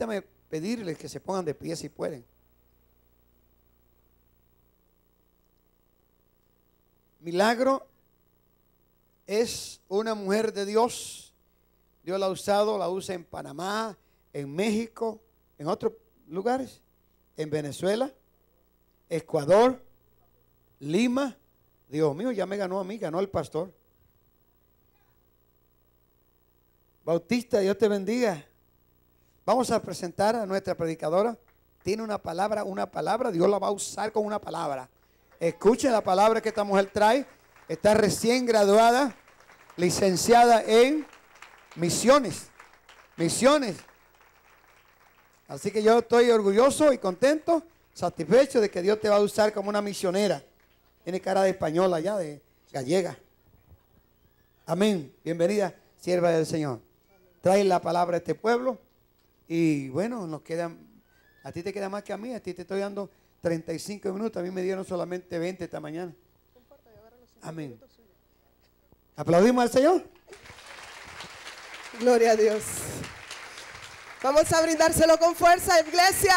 Permítame pedirles que se pongan de pie si pueden. Milagro es una mujer de Dios. Dios la ha usado, la usa en Panamá, en México, en otros lugares, en Venezuela, Ecuador, Lima. Dios mío, ya me ganó a mí, ganó al pastor. Bautista, Dios te bendiga. Vamos a presentar a nuestra predicadora. Tiene una palabra, Dios la va a usar con una palabra. Escuchen la palabra que esta mujer trae. Está recién graduada, licenciada en misiones. Así que yo estoy orgulloso y contento, satisfecho de que Dios te va a usar como una misionera. Tiene cara de española ya, de gallega. Amén. Bienvenida, sierva del Señor. Trae la palabra a este pueblo. Y bueno, nos quedan, a ti te queda más que a mí. A ti te estoy dando 35 minutos. A mí me dieron solamente 20 esta mañana. Amén. ¿Aplaudimos al Señor? Gloria a Dios. Vamos a brindárselo con fuerza, iglesia.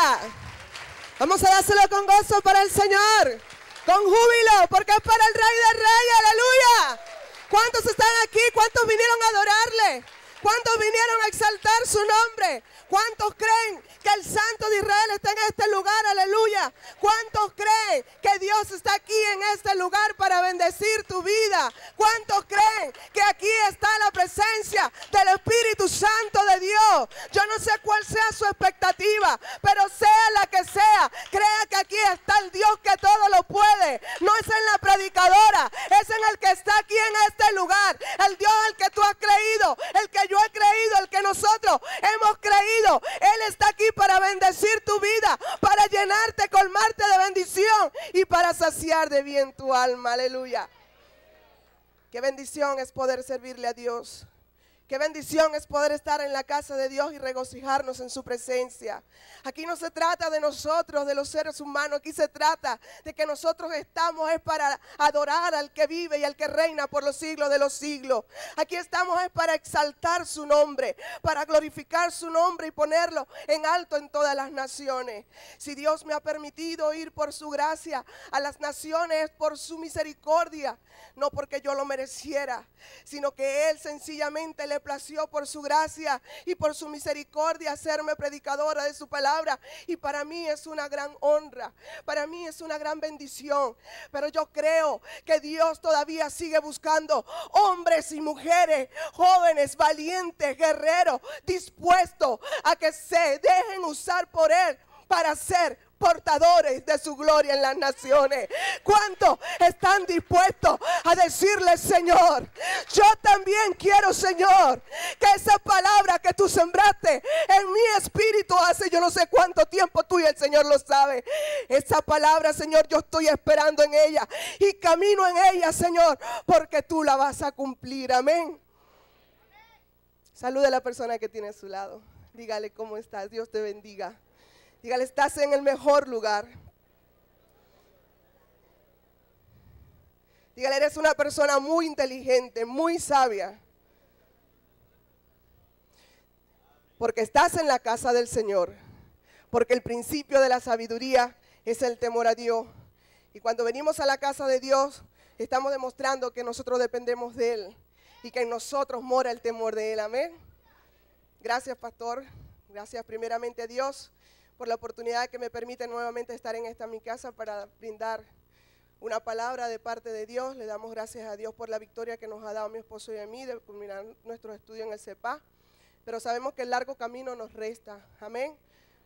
Vamos a dárselo con gozo para el Señor. Con júbilo, porque es para el Rey de Reyes. Aleluya. ¿Cuántos están aquí? ¿Cuántos vinieron a adorarle? ¿Cuántos vinieron a exaltar su nombre? ¿Cuántos creen que el Santo de Israel está en este lugar? Aleluya. ¿Cuántos creen que Dios está aquí en este lugar para bendecir tu vida? ¿Cuántos creen que aquí está la presencia del Espíritu Santo de Dios? Yo no sé cuál sea su expectativa, pero sea la que sea, crea que aquí está el Dios que todo lo puede. No es en la predicadora, es en el que está aquí en este lugar. El Dios al que tú has creído, el que yo he creído, el que nosotros hemos creído. Él está aquí para bendecir tu vida, para llenarte, colmarte de bendición y para saciar de bien tu alma. Aleluya. Qué bendición es poder servirle a Dios. Qué bendición es poder estar en la casa de Dios y regocijarnos en su presencia. Aquí no se trata de nosotros, de los seres humanos. Aquí se trata de que nosotros estamos es para adorar al que vive y al que reina por los siglos de los siglos. Aquí estamos es para exaltar su nombre, para glorificar su nombre y ponerlo en alto en todas las naciones. Si Dios me ha permitido ir por su gracia a las naciones, es por su misericordia, no porque yo lo mereciera, sino que Él sencillamente le plació por su gracia y por su misericordia hacerme predicadora de su palabra. Y para mí es una gran honra, para mí es una gran bendición. Pero yo creo que Dios todavía sigue buscando hombres y mujeres, jóvenes, valientes, guerreros, dispuestos a que se dejen usar por Él para ser portadores de su gloria en las naciones. ¿Cuántos están dispuestos a decirle: Señor, yo también quiero, Señor, que esa palabra que tú sembraste en mi espíritu hace yo no sé cuánto tiempo, tú y el Señor lo sabe? Esa palabra, Señor, yo estoy esperando en ella y camino en ella, Señor, porque tú la vas a cumplir. Amén. Salude a la persona que tiene a su lado. Dígale: ¿cómo estás? Dios te bendiga. Dígale: estás en el mejor lugar. Dígale: eres una persona muy inteligente, muy sabia. Porque estás en la casa del Señor. Porque el principio de la sabiduría es el temor a Dios. Y cuando venimos a la casa de Dios, estamos demostrando que nosotros dependemos de Él. Y que en nosotros mora el temor de Él. Amén. Gracias, pastor. Gracias primeramente a Dios por la oportunidad que me permite nuevamente estar en esta mi casa para brindar una palabra de parte de Dios. Le damos gracias a Dios por la victoria que nos ha dado a mi esposo y a mí de culminar nuestros estudios en el CEPA. Pero sabemos que el largo camino nos resta. Amén.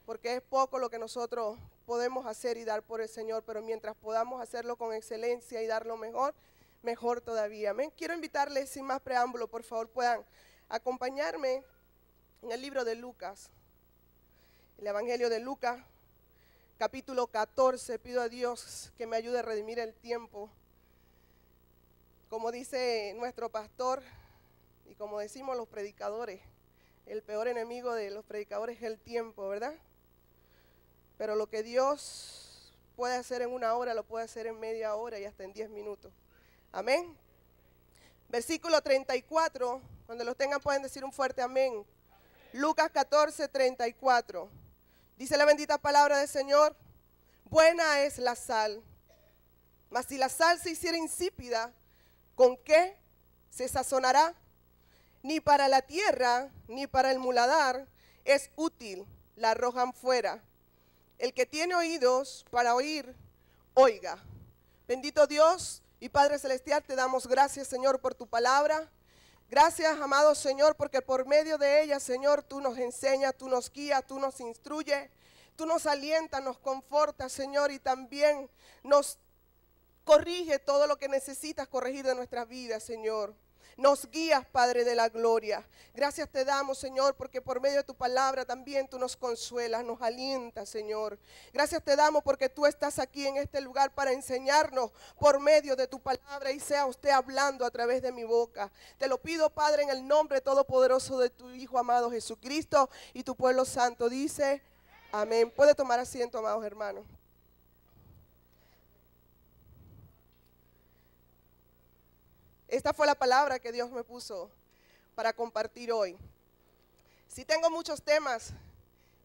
Porque es poco lo que nosotros podemos hacer y dar por el Señor, pero mientras podamos hacerlo con excelencia y dar lo mejor, mejor todavía. Amén. Quiero invitarles, sin más preámbulo, por favor puedan acompañarme en el libro de Lucas. El Evangelio de Lucas, capítulo 14. Pido a Dios que me ayude a redimir el tiempo. Como dice nuestro pastor y como decimos los predicadores, el peor enemigo de los predicadores es el tiempo, ¿verdad? Pero lo que Dios puede hacer en una hora, lo puede hacer en media hora y hasta en 10 minutos. Amén. Versículo 34, cuando los tengan pueden decir un fuerte amén. Lucas 14:34. Dice la bendita palabra del Señor: buena es la sal, mas si la sal se hiciera insípida, ¿con qué se sazonará? Ni para la tierra, ni para el muladar es útil, la arrojan fuera. El que tiene oídos para oír, oiga. Bendito Dios y Padre Celestial, te damos gracias, Señor, por tu palabra. Gracias, amado Señor, porque por medio de ella, Señor, tú nos enseñas, tú nos guías, tú nos instruyes, tú nos alientas, nos confortas, Señor, y también nos corrige todo lo que necesitas corregir de nuestras vidas, Señor. Nos guías, Padre de la gloria. Gracias te damos, Señor, porque por medio de tu palabra también tú nos consuelas, nos alientas, Señor. Gracias te damos porque tú estás aquí en este lugar para enseñarnos por medio de tu palabra y sea usted hablando a través de mi boca. Te lo pido, Padre, en el nombre todopoderoso de tu Hijo amado Jesucristo, y tu pueblo santo dice amén. Puede tomar asiento, amados hermanos. Esta fue la palabra que Dios me puso para compartir hoy. Sí tengo muchos temas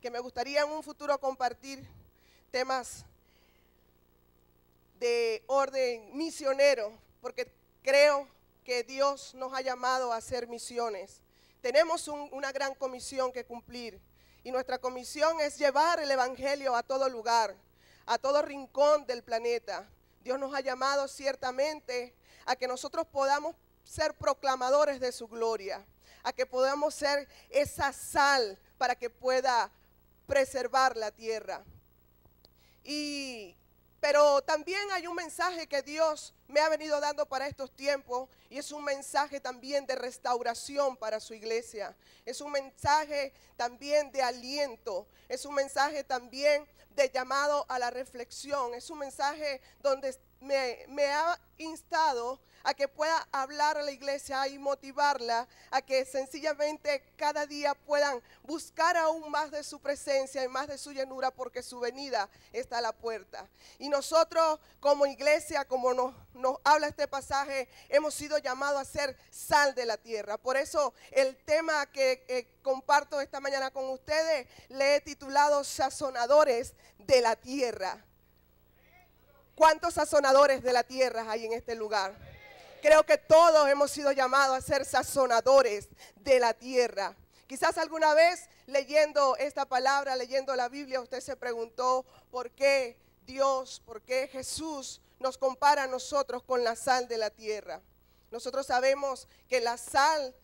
que me gustaría en un futuro compartir, temas de orden misionero, porque creo que Dios nos ha llamado a hacer misiones. Tenemos una gran comisión que cumplir, y nuestra comisión es llevar el evangelio a todo lugar, a todo rincón del planeta. Dios nos ha llamado ciertamente a que nosotros podamos ser proclamadores de su gloria, a que podamos ser esa sal para que pueda preservar la tierra. Pero también hay un mensaje que Dios me ha venido dando para estos tiempos, y es un mensaje también de restauración para su iglesia. Es un mensaje también de aliento, es un mensaje también de llamado a la reflexión, es un mensaje donde me ha instado a que pueda hablar a la iglesia y motivarla a que sencillamente cada día puedan buscar aún más de su presencia y más de su llenura, porque su venida está a la puerta. Y nosotros como iglesia, como nos habla este pasaje, hemos sido llamados a ser sal de la tierra. Por eso el tema que comparto esta mañana con ustedes le he titulado Sazonadores de la Tierra. ¿Cuántos sazonadores de la tierra hay en este lugar? Creo que todos hemos sido llamados a ser sazonadores de la tierra. Quizás alguna vez leyendo esta palabra, leyendo la Biblia, usted se preguntó por qué Dios, por qué Jesús nos compara a nosotros con la sal de la tierra. Nosotros sabemos que la sal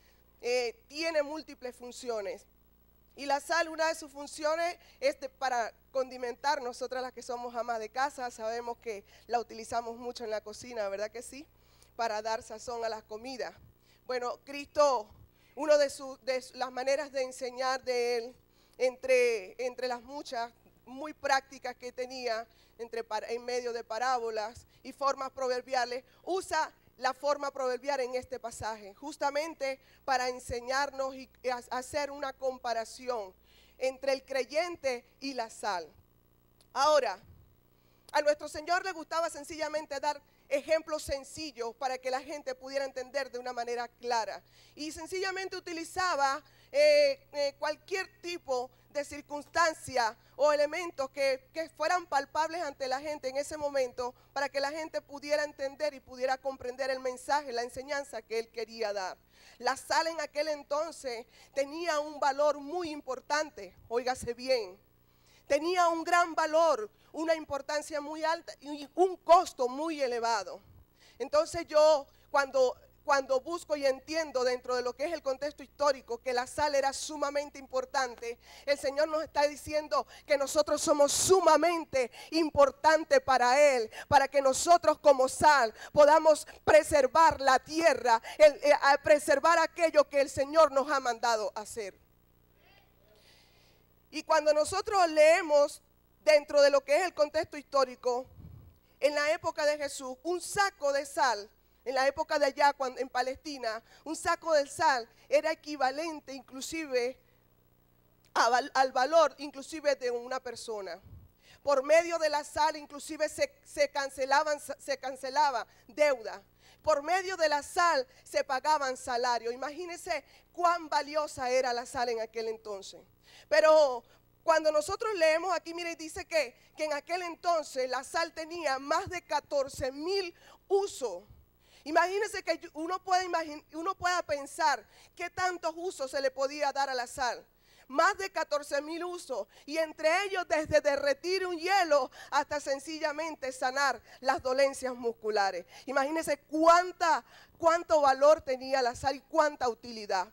tiene múltiples funciones. Y la sal, una de sus funciones es para condimentar. Nosotras las que somos amas de casa sabemos que la utilizamos mucho en la cocina, ¿verdad que sí? Para dar sazón a las comidas. Bueno, Cristo, una de las maneras de enseñar de Él, entre las muchas muy prácticas que tenía, en medio de parábolas y formas proverbiales, usa la forma proverbial en este pasaje, justamente para enseñarnos y hacer una comparación entre el creyente y la sal. Ahora, a nuestro Señor le gustaba sencillamente dar ejemplos sencillos para que la gente pudiera entender de una manera clara. Y sencillamente utilizaba cualquier tipo de circunstancia o elementos que fueran palpables ante la gente en ese momento, para que la gente pudiera entender y pudiera comprender el mensaje, la enseñanza que él quería dar. La sal en aquel entonces tenía un valor muy importante, óigase bien. Tenía un gran valor, una importancia muy alta y un costo muy elevado. Entonces yo cuando busco y entiendo dentro de lo que es el contexto histórico que la sal era sumamente importante, el Señor nos está diciendo que nosotros somos sumamente importantes para Él, para que nosotros como sal podamos preservar la tierra, preservar aquello que el Señor nos ha mandado hacer. Y cuando nosotros leemos dentro de lo que es el contexto histórico, en la época de Jesús, un saco de sal, en la época de allá en Palestina, un saco de sal era equivalente inclusive al valor inclusive de una persona. Por medio de la sal inclusive se cancelaba deuda. Por medio de la sal se pagaban salario. Imagínense cuán valiosa era la sal en aquel entonces. Pero cuando nosotros leemos aquí, mire, dice que en aquel entonces la sal tenía más de 14,000 usos. Imagínense que uno pueda pensar qué tantos usos se le podía dar a la sal. Más de 14,000 usos, y entre ellos desde derretir un hielo hasta sencillamente sanar las dolencias musculares. Imagínense cuánto valor tenía la sal y cuánta utilidad.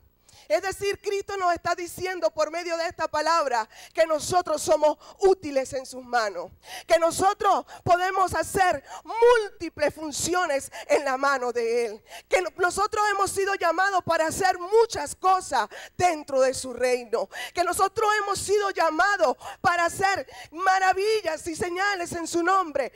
Es decir, Cristo nos está diciendo por medio de esta palabra que nosotros somos útiles en sus manos, que nosotros podemos hacer múltiples funciones en la mano de Él, que nosotros hemos sido llamados para hacer muchas cosas dentro de su reino, que nosotros hemos sido llamados para hacer maravillas y señales en su nombre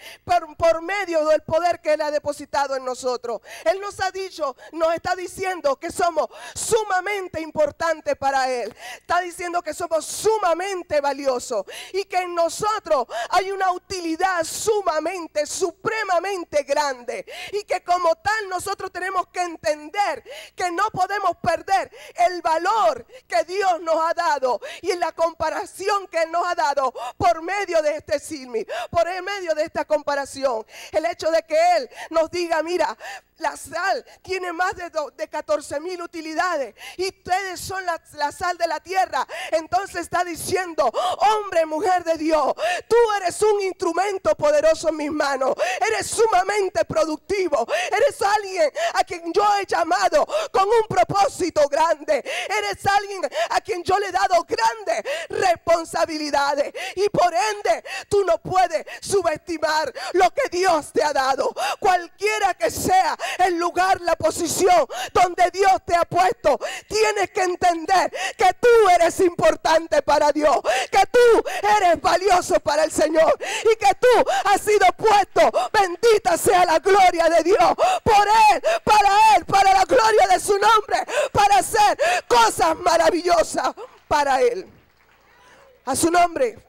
por medio del poder que Él ha depositado en nosotros. Él nos está diciendo que somos sumamente importante para Él. Está diciendo que somos sumamente valiosos y que en nosotros hay una utilidad sumamente, supremamente grande, y que como tal nosotros tenemos que entender que no podemos perder el valor que Dios nos ha dado y en la comparación que Él nos ha dado por medio de este símil, por medio de esta comparación. El hecho de que Él nos diga, mira, la sal tiene más de 14,000 utilidades y ustedes son la sal de la tierra. Entonces está diciendo, hombre, mujer de Dios, tú eres un instrumento poderoso en mis manos. Eres sumamente productivo. Eres alguien a quien yo he llamado con un propósito grande. Eres alguien a quien yo le he dado grandes responsabilidades. Y por ende, tú no puedes subestimar lo que Dios te ha dado. Cualquiera que sea el lugar, la posición donde Dios te ha puesto, tienes que entender que tú eres importante para Dios, que tú eres valioso para el Señor y que tú has sido puesto, bendita sea la gloria de Dios, por Él, para la gloria de su nombre, para hacer cosas maravillosas para Él. A su nombre.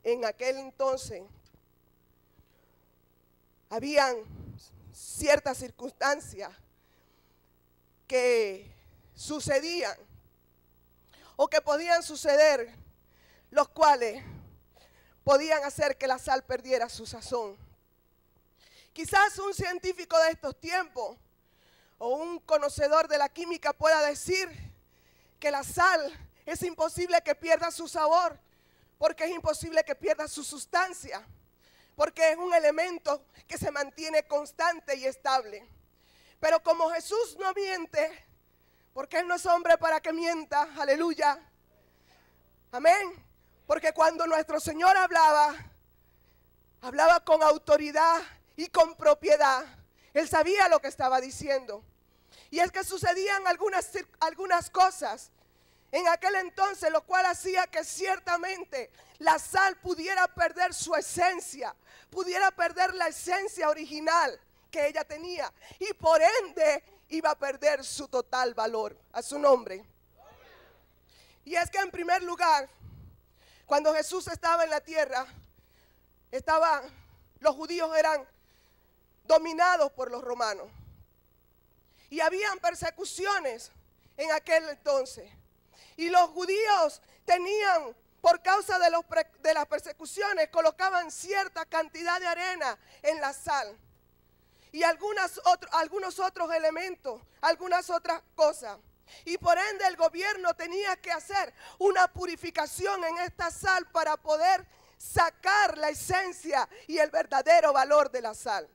En aquel entonces habían ciertas circunstancias que sucedían o que podían suceder, los cuales podían hacer que la sal perdiera su sazón. Quizás un científico de estos tiempos o un conocedor de la química pueda decir que la sal es imposible que pierda su sabor, porque es imposible que pierda su sustancia, porque es un elemento que se mantiene constante y estable. Pero como Jesús no miente, porque Él no es hombre para que mienta, aleluya, amén, porque cuando nuestro Señor hablaba con autoridad y con propiedad. Él sabía lo que estaba diciendo. Y es que sucedían algunas cosas en aquel entonces, lo cual hacía que ciertamente la sal pudiera perder su esencia, pudiera perder la esencia original que ella tenía, y por ende iba a perder su total valor. A su nombre. Y es que en primer lugar, cuando Jesús estaba en la tierra, los judíos eran dominados por los romanos, y habían persecuciones en aquel entonces. Y los judíos tenían, por causa de las persecuciones, colocaban cierta cantidad de arena en la sal. Y algunos otros elementos, algunas otras cosas. Y por ende el gobierno tenía que hacer una purificación en esta sal para poder sacar la esencia y el verdadero valor de la sal.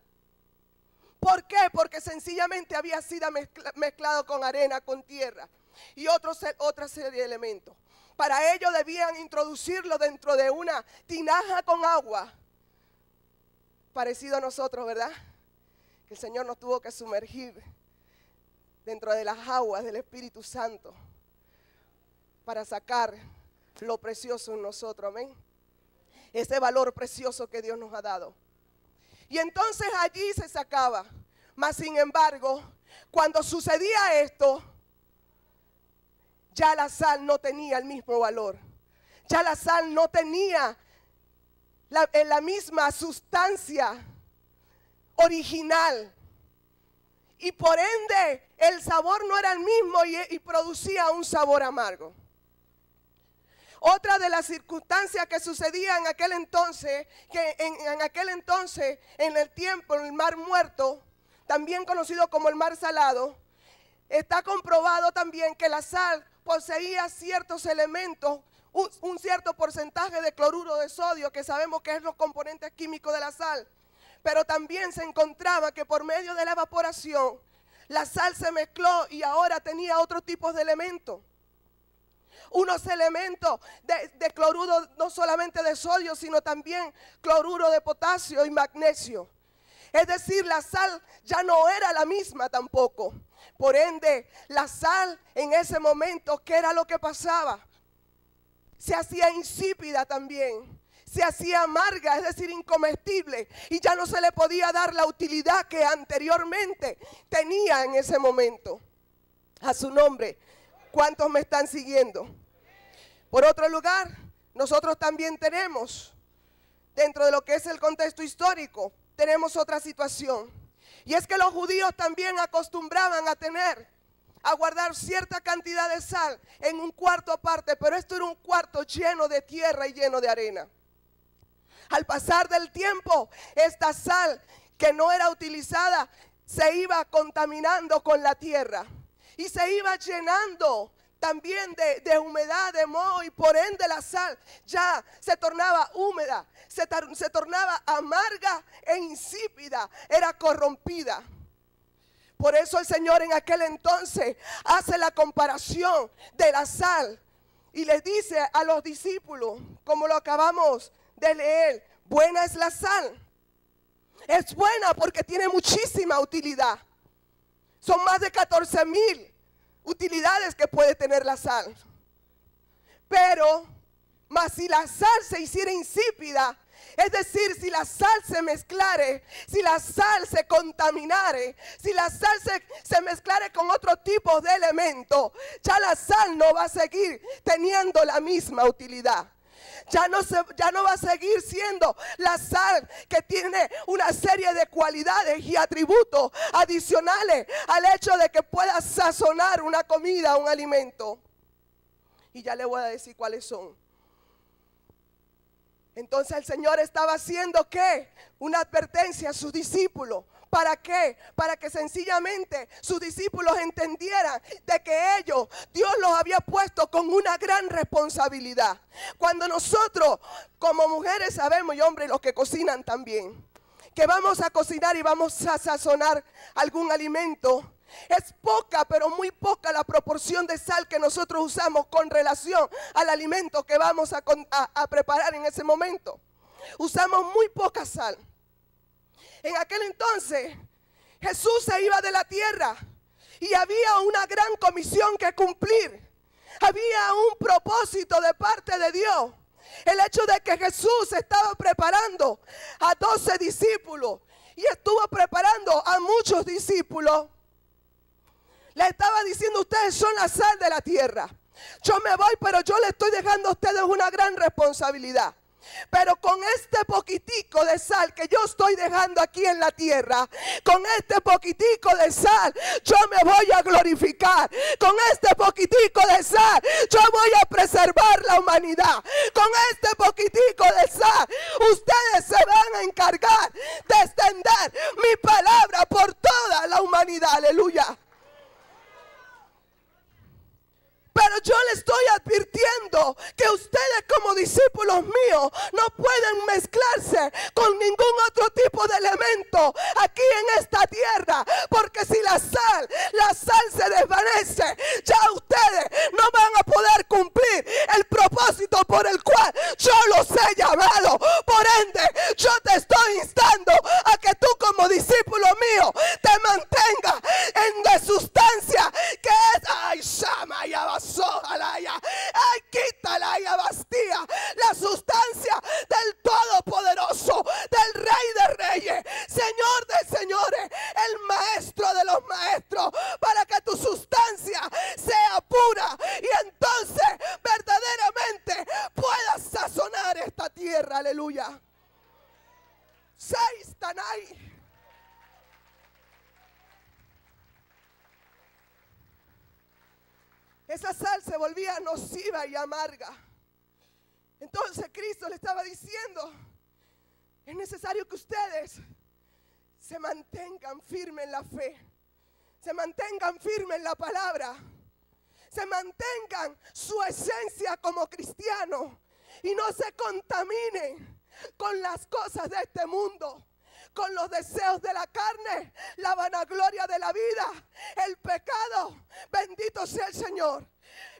¿Por qué? Porque sencillamente había sido mezclado con arena, con tierra y otra serie de elementos. Para ello debían introducirlo dentro de una tinaja con agua. Parecido a nosotros, ¿verdad? Que el Señor nos tuvo que sumergir dentro de las aguas del Espíritu Santo para sacar lo precioso en nosotros, amén. Ese valor precioso que Dios nos ha dado. Y entonces allí se sacaba. Mas sin embargo, cuando sucedía esto, ya la sal no tenía el mismo valor. Ya la sal no tenía en la misma sustancia original. Y por ende el sabor no era el mismo y producía un sabor amargo. Otra de las circunstancias que sucedía en aquel entonces, en el tiempo, en el Mar Muerto, también conocido como el Mar Salado, está comprobado también que la sal poseía ciertos elementos, un cierto porcentaje de cloruro de sodio, que sabemos que es los componentes químicos de la sal. Pero también se encontraba que por medio de la evaporación, la sal se mezcló y ahora tenía otros tipos de elementos. Unos elementos de cloruro, no solamente de sodio, sino también cloruro de potasio y magnesio. Es decir, la sal ya no era la misma tampoco. Por ende, la sal en ese momento, ¿qué era lo que pasaba? Se hacía insípida también. Se hacía amarga, es decir, incomestible, y ya no se le podía dar la utilidad que anteriormente tenía en ese momento. A su nombre, ¿cuántos me están siguiendo? Por otro lugar, nosotros también tenemos, dentro de lo que es el contexto histórico, tenemos otra situación. Y es que los judíos también acostumbraban a guardar cierta cantidad de sal en un cuarto aparte, pero esto era un cuarto lleno de tierra y lleno de arena. Al pasar del tiempo, esta sal que no era utilizada se iba contaminando con la tierra y se iba llenando también de humedad, de moho, y por ende la sal ya se tornaba húmeda, se tornaba amarga e insípida, era corrompida. Por eso el Señor en aquel entonces hace la comparación de la sal y les dice a los discípulos, como lo acabamos de leer, buena es la sal. Es buena porque tiene muchísima utilidad. Son más de 14,000 utilidades que puede tener la sal. Pero, más si la sal se hiciera insípida, es decir, si la sal se mezclare, si la sal se contaminare, si la sal se mezclare con otro tipo de elemento, ya la sal no va a seguir teniendo la misma utilidad. Ya no va a seguir siendo la sal que tiene una serie de cualidades y atributos adicionales al hecho de que pueda sazonar una comida, un alimento. Y ya le voy a decir cuáles son. Entonces el Señor estaba haciendo ¿qué? Una advertencia a sus discípulos. ¿Para qué? Para que sencillamente sus discípulos entendieran de que ellos, Dios los había puesto con una gran responsabilidad. Cuando nosotros como mujeres sabemos, y hombres los que cocinan también, que vamos a cocinar y vamos a sazonar algún alimento, es poca, pero muy poca la proporción de sal que nosotros usamos con relación al alimento que vamos a preparar en ese momento. Usamos muy poca sal. En aquel entonces Jesús se iba de la tierra y había una gran comisión que cumplir. Había un propósito de parte de Dios. El hecho de que Jesús estaba preparando a 12 discípulos y estuvo preparando a muchos discípulos. Le estaba diciendo, ustedes son la sal de la tierra. Yo me voy, pero yo le estoy dejando a ustedes una gran responsabilidad. Pero con este poquitico de sal que yo estoy dejando aquí en la tierra, con este poquitico de sal yo me voy a glorificar. Con este poquitico de sal yo voy a preservar la humanidad. Con este poquitico de sal ustedes se van a encargar de extender mi palabra por toda la humanidad. Aleluya. Pero yo le estoy advirtiendo que ustedes como discípulos míos no pueden mezclarse con ningún otro tipo de elemento aquí en esta tierra. Porque si la sal se desvanece, ya ustedes no van a poder cumplir el propósito por el cual yo los he llamado. Por ende, yo te estoy instando a que tú como discípulo mío te mantengas en la sustancia que es, ay, Shama, ya vas. Ay, quítala y abastía la sustancia del Todopoderoso, del Rey de Reyes, Señor de Señores, el Maestro de los Maestros, para que tu sustancia sea esa sal se volvía nociva y amarga. Entonces Cristo le estaba diciendo, es necesario que ustedes se mantengan firmes en la fe, se mantengan firmes en la palabra, se mantengan su esencia como cristianos y no se contaminen con las cosas de este mundo, con los deseos de la carne, la vanagloria de la vida, el pecado. Bendito sea el Señor.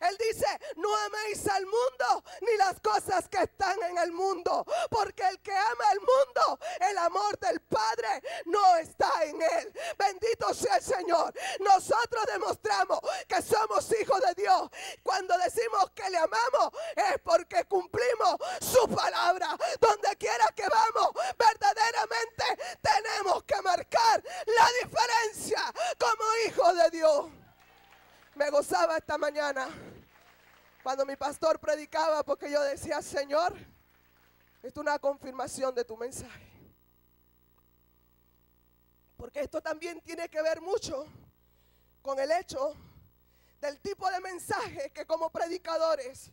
Él dice, no améis al mundo ni las cosas que están en el mundo, porque el que ama el mundo, el amor del Padre no está en él. Bendito sea el Señor. Nosotros demostramos que somos hijos de Dios. Cuando decimos que le amamos es porque cumplimos su palabra. Donde quiera que vamos, verdaderamente tenemos que marcar la diferencia como hijos de Dios. Me gozaba esta mañana cuando mi pastor predicaba, porque yo decía, Señor, esto es una confirmación de tu mensaje. Porque esto también tiene que ver mucho con el hecho del tipo de mensaje que como predicadores,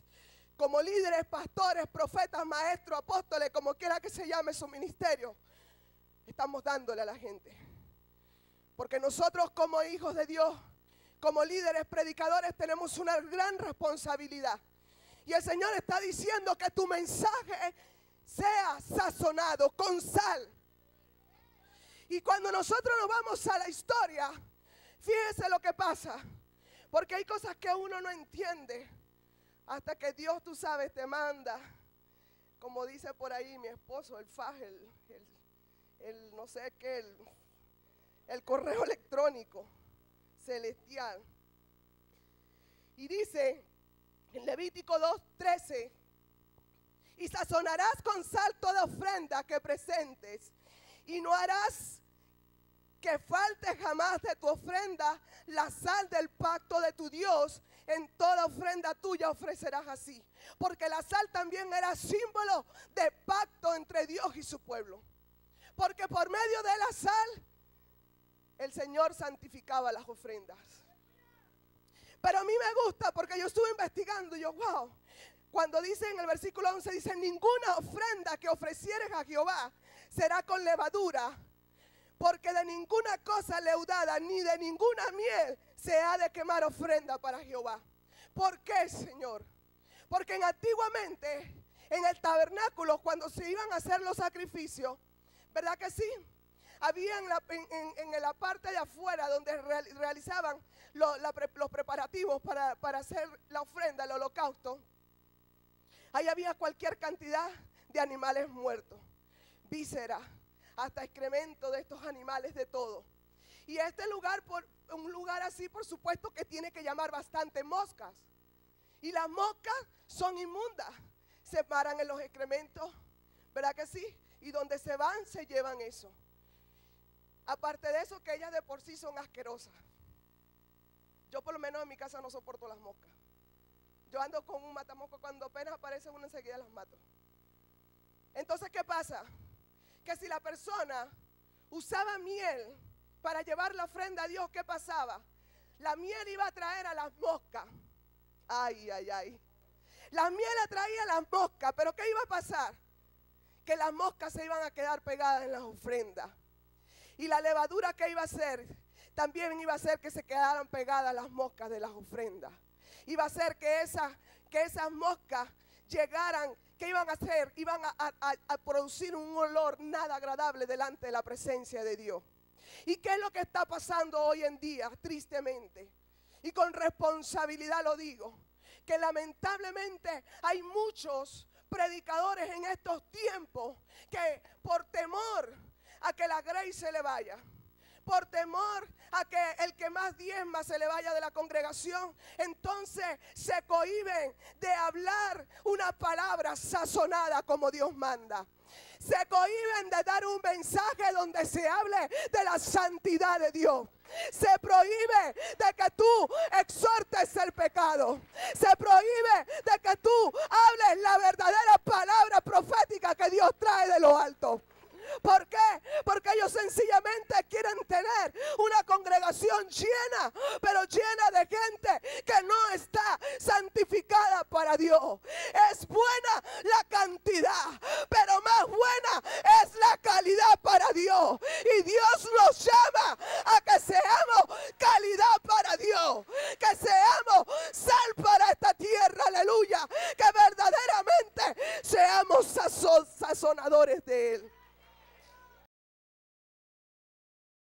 como líderes, pastores, profetas, maestros, apóstoles, como quiera que se llame su ministerio, estamos dándole a la gente. Porque nosotros como hijos de Dios, como líderes, predicadores, tenemos una gran responsabilidad. Y el Señor está diciendo que tu mensaje sea sazonado con sal. Y cuando nosotros nos vamos a la historia, fíjese lo que pasa. Porque hay cosas que uno no entiende hasta que Dios, tú sabes, te manda. Como dice por ahí mi esposo, el fax, el no sé qué, el correo electrónico celestial. Y dice en Levítico 2:13, y sazonarás con sal toda ofrenda que presentes, y no harás que falte jamás de tu ofrenda la sal del pacto de tu Dios. En toda ofrenda tuya ofrecerás así, porque la sal también era símbolo de pacto entre Dios y su pueblo, porque por medio de la sal el Señor santificaba las ofrendas. Pero a mí me gusta porque yo estuve investigando y yo, wow, cuando dice en el versículo 11, dice, ninguna ofrenda que ofrecieres a Jehová será con levadura, porque de ninguna cosa leudada ni de ninguna miel se ha de quemar ofrenda para Jehová. ¿Por qué, Señor? Porque antiguamente en el tabernáculo, cuando se iban a hacer los sacrificios, ¿verdad que sí? Había en la parte de afuera donde realizaban los preparativos para hacer la ofrenda, el holocausto. Ahí había cualquier cantidad de animales muertos, vísceras, hasta excremento de estos animales, de todo. Y este lugar, un lugar así, por supuesto que tiene que llamar bastante moscas. Y las moscas son inmundas, se paran en los excrementos, ¿verdad que sí? Y donde se van, se llevan eso. Aparte de eso, que ellas de por sí son asquerosas. Yo por lo menos en mi casa no soporto las moscas. Yo ando con un matamosco, cuando apenas aparece una enseguida las mato. Entonces, ¿qué pasa? Que si la persona usaba miel para llevar la ofrenda a Dios, ¿qué pasaba? La miel iba a atraer a las moscas. Ay, ay, ay. La miel atraía a las moscas, pero ¿qué iba a pasar? Que las moscas se iban a quedar pegadas en las ofrendas. Y la levadura, ¿qué iba a hacer? También iba a hacer que se quedaran pegadas las moscas de las ofrendas. Iba a hacer que esas moscas llegaran, ¿qué iban a hacer? Iban a producir un olor nada agradable delante de la presencia de Dios. ¿Y qué es lo que está pasando hoy en día, tristemente? Y con responsabilidad lo digo, que lamentablemente hay muchos predicadores en estos tiempos que por temor a que la Grace se le vaya, por temor a que el que más diezma se le vaya de la congregación, entonces se cohíben de hablar una palabra sazonada como Dios manda. Se cohíben de dar un mensaje donde se hable de la santidad de Dios. Se prohíbe de que tú exhortes el pecado. Se prohíbe de que tú hables la verdadera palabra profética que Dios trae de lo alto. ¿Por qué? Porque ellos sencillamente quieren tener una congregación llena, pero llena de gente que no está Dios. Es buena la cantidad, pero más buena es la calidad para Dios. Y Dios nos llama a que seamos calidad para Dios, que seamos sal para esta tierra, aleluya, que verdaderamente seamos sazonadores de Él.